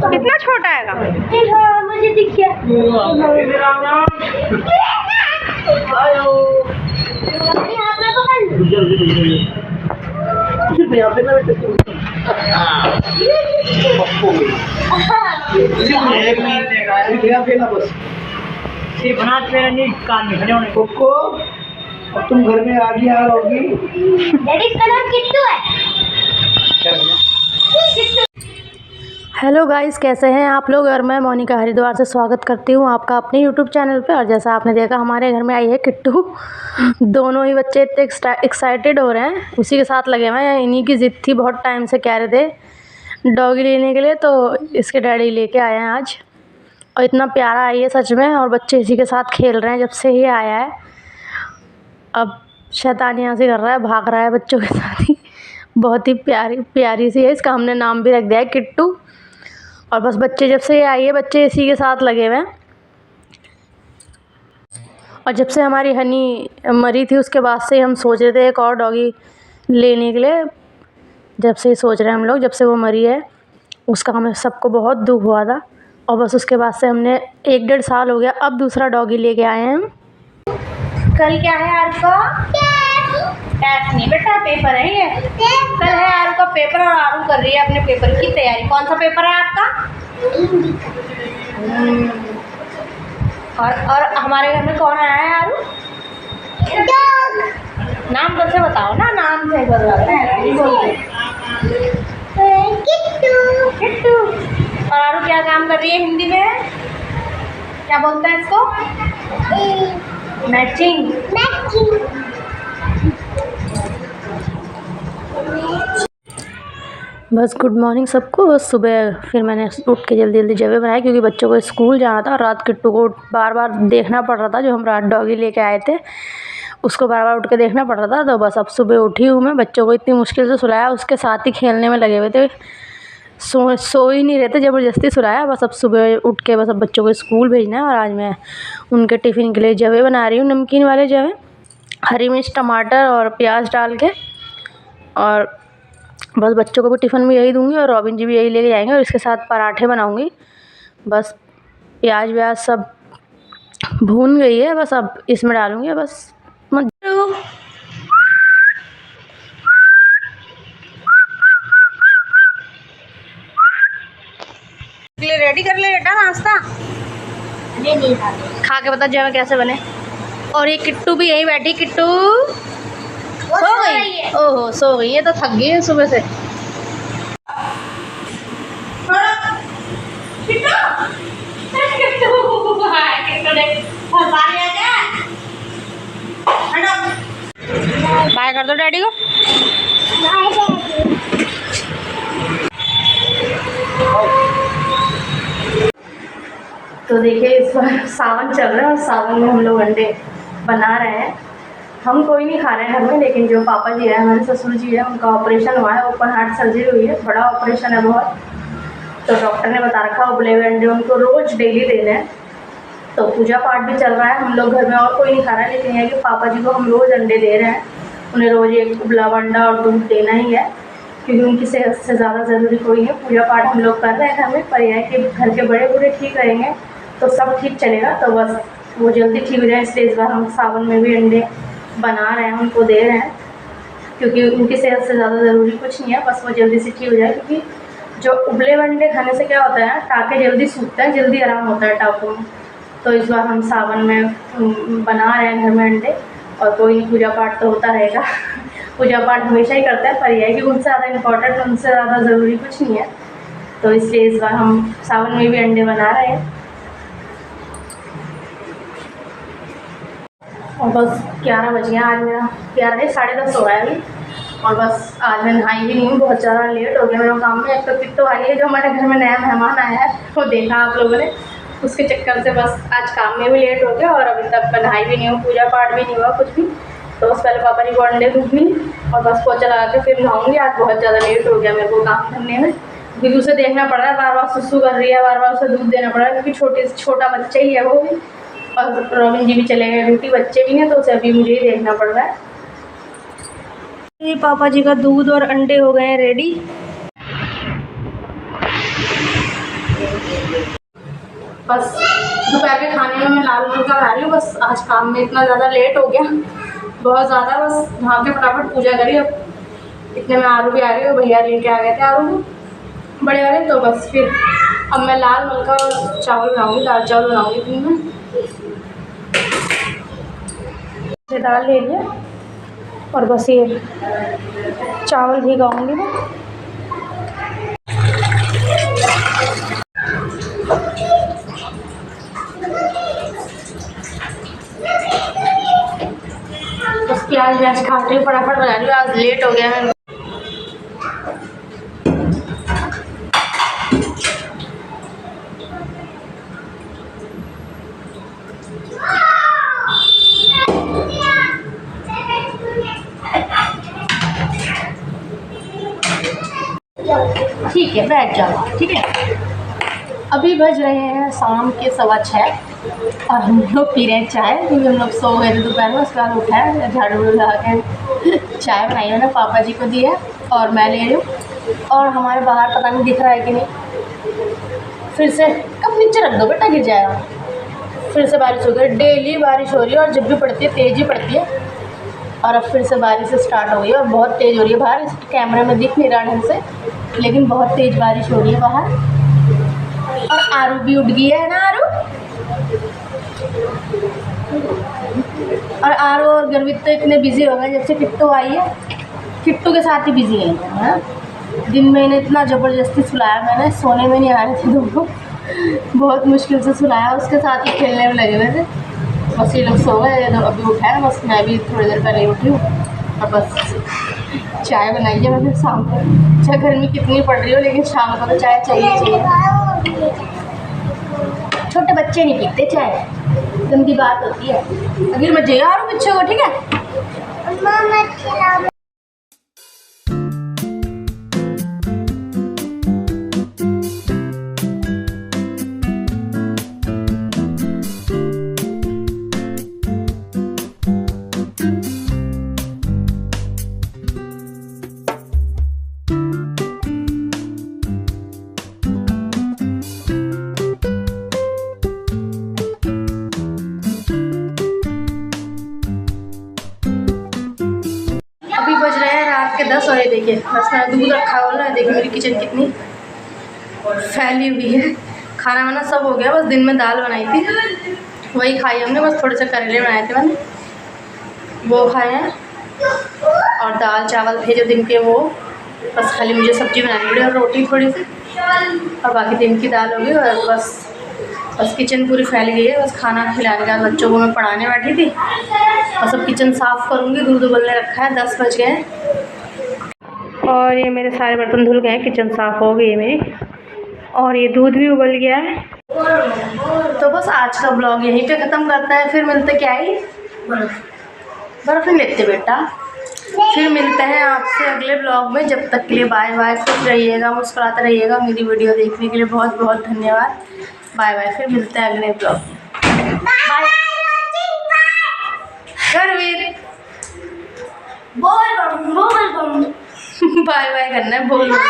कितना छोटा है मुझे दिख गया। और तुम घर में आगे आ रहोगी। डैडी इसका नाम किट्टू है। हेलो गाइस, कैसे हैं आप लोग। और मैं मोनिका हरिद्वार से स्वागत करती हूँ आपका अपने यूट्यूब चैनल पे। और जैसा आपने देखा, हमारे घर में आई है किट्टू। दोनों ही बच्चे इतने एक्साइटेड हो रहे हैं, उसी के साथ लगे हुए हैं। इन्हीं की ज़िद थी, बहुत टाइम से कह रहे थे डॉगी लेने के लिए, तो इसके डैडी लेके आए हैं आज। और इतना प्यारा आई है सच में, और बच्चे इसी के साथ खेल रहे हैं जब से ही आया है। अब शैतानियाँ से कर रहा है, भाग रहा है बच्चों के साथ ही। बहुत ही प्यारी सी है। इसका हमने नाम भी रख दिया है किट्टू। और बस बच्चे जब से ये आई है, बच्चे इसी के साथ लगे हुए हैं। और जब से हमारी हनी मरी थी, उसके बाद से हम सोच रहे थे एक और डॉगी लेने के लिए। जब से ही सोच रहे हैं हम लोग, जब से वो मरी है, उसका हमें सबको बहुत दुख हुआ था। और बस उसके बाद से हमने 1-1.5 साल हो गया, अब दूसरा डॉगी लेके आए हैं हम। कल क्या है आपका? टेस्ट नहीं बेटा, पेपर है ये। कल है आरू का पेपर और आरू कर रही है अपने पेपर की तैयारी। कौन सा पेपर है आपका? और हमारे घर में कौन आया है आरू? नाम कैसे बताओ ना, नाम से बोलते किट्टू किट्टू। और आरू क्या काम कर रही है हिंदी में? क्या बोलते हैं इसको? मैचिंग। बस गुड मॉर्निंग सबको। बस सुबह फिर मैंने उठ के जल्दी जगह बनाई, क्योंकि बच्चों को स्कूल जाना था। और रात किट्टू को बार बार देखना पड़ रहा था, जो हम रात डॉगी लेके आए थे उसको बार बार उठ के देखना पड़ रहा था। तो बस अब सुबह उठी हूँ मैं। बच्चों को इतनी मुश्किल से सुलाया, उसके साथ ही खेलने में लगे हुए थे। सो ही नहीं रहे थे, ज़बरदस्ती सुलाया। बस अब सुबह उठ के बस अब बच्चों को स्कूल भेजना है। और आज मैं उनके टिफ़िन के लिए जवे बना रही हूँ, नमकीन वाले जवे, हरी मिर्च, टमाटर और प्याज डाल के। और बस बच्चों को भी टिफ़िन में यही दूँगी, और रॉबिन जी भी यही लेके जाएंगे। और इसके साथ पराठे बनाऊँगी। बस प्याज व्याज सब भून गई है, बस अब इसमें डालूँगी। बस रेडी कर ले बेटा नाश्ता। नहीं खा के बता जवे कैसे बने। और ये किट्टू भी यहीं बैठी। किट्टू सो गई? ओहो, सो गई है, तो थक गई है सुबह से। बाय कर दो डैडी को। तो देखिए, इस बार सावन चल रहा है, और सावन में हम लोग अंडे बना रहे हैं। हम कोई नहीं खा रहे हैं घर में, लेकिन जो पापा जी है, हमारे ससुर जी है, उनका ऑपरेशन हुआ है, ओपन हार्ट सर्जरी हुई है, बड़ा ऑपरेशन है बहुत। तो डॉक्टर ने बता रखा उबले हुए अंडे उनको रोज़ डेली देने हैं। तो पूजा पाठ भी चल रहा है, हम लोग घर में और कोई नहीं खा रहा है, लेकिन यह कि पापा जी को हम रोज़ अंडे दे रहे हैं। उन्हें रोज़ एक उबला अंडा और दूध देना ही है, क्योंकि उनकी सेहत से ज़्यादा ज़रूरी कोई है। पूजा पाठ हम लोग कर रहे हैं घर में, पर यह है कि घर के बड़े बूढ़े ठीक रहेंगे तो सब ठीक चलेगा। तो बस वो जल्दी ठीक हो जाए, इसलिए इस बार हम सावन में भी अंडे बना रहे हैं, उनको दे रहे हैं, क्योंकि उनकी सेहत से ज़्यादा ज़रूरी कुछ नहीं है। बस वो जल्दी से ठीक हो जाए, क्योंकि जो उबले अंडे खाने से क्या होता है, टाँके जल्दी सूखते हैं, जल्दी आराम होता है टाँकों में। तो इस बार हम सावन में बना रहे हैं घर में अंडे। और कोई पूजा पाठ तो होता रहेगा। पूजा पाठ हमेशा ही करता है, पर यह है कि उनसे ज़्यादा इम्पोर्टेंट, उनसे ज़्यादा ज़रूरी कुछ नहीं है। तो इसलिए इस बार हम सावन में भी अंडे बना रहे हैं। और बस 11 बज गया, आज मेरा 11 नहीं 10:30 हो रहा है अभी। और बस आज मैं नहाई भी नहीं हूँ, बहुत ज़्यादा लेट हो गया मेरे काम में। एक तो किट्टू आई है, जो हमारे घर में नया मेहमान आया है, वो देखा आप लोगों ने, उसके चक्कर से बस आज काम में भी लेट हो गया। और अभी तक मैं नहाई भी नहीं हूँ, पूजा पाठ भी नहीं हुआ कुछ भी। तो बस पहले पापा जी को अंडे दूँगी, और बस पोछा लगा के फिर नहाऊँगी। आज बहुत ज़्यादा लेट हो गया मेरे को काम करने में। फिर उसे देखना पड़ रहा है, बार बार सुसु कर रही है, बार बार उसे दूध देना पड़ रहा है, क्योंकि छोटा बच्चा ही है वो भी, और रोबिन जी भी चले गए ड्यूटी, बच्चे भी हैं, तो उसे अभी मुझे ही देखना पड़ रहा है। ये पापा जी का दूध और अंडे हो गए हैं रेडी। बस दोपहर के खाने में मैं लाल मिर्च बना रही हूँ। बस आज काम में इतना ज़्यादा लेट हो गया, बहुत ज़्यादा। बस वहाँ के फटाफट पूजा करी, अब इतने में आरू भी आ गई, भैया लेके आ गए थे आरू को बड़े वाले, तो बस फिर अब मैं लाल मलका और चावल बनाऊँगी, दाल चावल बनाऊँगी। दिन में दाल ले लिया और बस ये चावल भिगाऊँगी मैं। बस प्याज व्याज खाते हुए फटाफट बना रही हूँ, आज लेट हो गया है। ठीक है, बैठ जाओ। ठीक है, अभी बज रहे हैं शाम के 6:15 और हम लोग पी रहे हैं चाय, क्योंकि हम लोग सो गए थे दोपहर में। उसके बाद उठाए, झाड़ू लगा के चाय बनाई मैंने, पापा जी को दी है और मैं ले रही हूँ। और हमारे बाहर पता नहीं दिख रहा है कि नहीं, फिर से कब नीचे रख दो बेटा, गिर जाएगा। फिर से बारिश हो गई, डेली बारिश हो रही है, और जब भी पड़ती है तेज़ ही पड़ती है। और अब फिर से बारिश स्टार्ट हो गई है और बहुत तेज़ हो रही है बाहर। इस कैमरे में दिख नहीं रहा ढंग से, लेकिन बहुत तेज़ बारिश हो रही है बाहर। और आरू भी उठ गई है ना, आरू और गर्वित तो इतने बिजी हो गए जब से किट्टू आई है, किट्टू के साथ ही बिजी है। दिन में इन्हें इतना ज़बरदस्ती सुलाया मैंने, सोने में नहीं आ रहे थे दोनों, बहुत मुश्किल से सुलाया, उसके साथ ही खेलने में लगे हुए थे। बस ये लोग सो गए, तो अभी उठाए, बस मैं भी थोड़ी देर पहले उठी हूँ। और बस चाय बनाई है मैंने शाम को, चाहे गर्मी कितनी पड़ रही हो, लेकिन शाम को तो चाय चाहिए। छोटे बच्चे नहीं पीते चाय, गंदी बात होती है। अगर मैं जया और बच्चों को, ठीक है। बज रहे हैं रात के 10 और ये देखिए बस मैंने दूध रखा हुआ है। देखिए मेरी किचन कितनी फैली हुई है। खाना वाना सब हो गया, बस दिन में दाल बनाई थी वही खाई हमने। बस थोड़े से करेले बनाए थे मैंने, वो खाए हैं। और दाल चावल थे जो दिन के, वो बस खाली मुझे सब्ज़ी बनानी पड़ी और रोटी थोड़ी सी, और बाकी दिन की दाल होगी। और बस किचन पूरी फैल गई है। बस खाना खिलाने के बाद बच्चों को मैं पढ़ाने बैठी थी, बस अब किचन साफ़ करूँगी। दूध उबलने रखा है, 10 बज गए और ये मेरे सारे बर्तन धुल गए हैं, किचन साफ़ हो गई है मेरी, और ये दूध भी उबल गया है। तो बस आज का ब्लॉग यहीं पे ख़त्म करते हैं। फिर मिलते, क्या ही बर्फ़ नहीं लेते बेटा, फिर मिलते हैं आपसे अगले ब्लॉग में। जब तक के लिए बाय बाय, खुश रहिएगा, मुस्कुराते रहिएगा। मेरी वीडियो देखने के लिए बहुत बहुत धन्यवाद। बाय बाय, फिर मिलते हैं अगले ब्लॉग में। बाय करवीर, बोल बाय बाय करना है, बोल करो।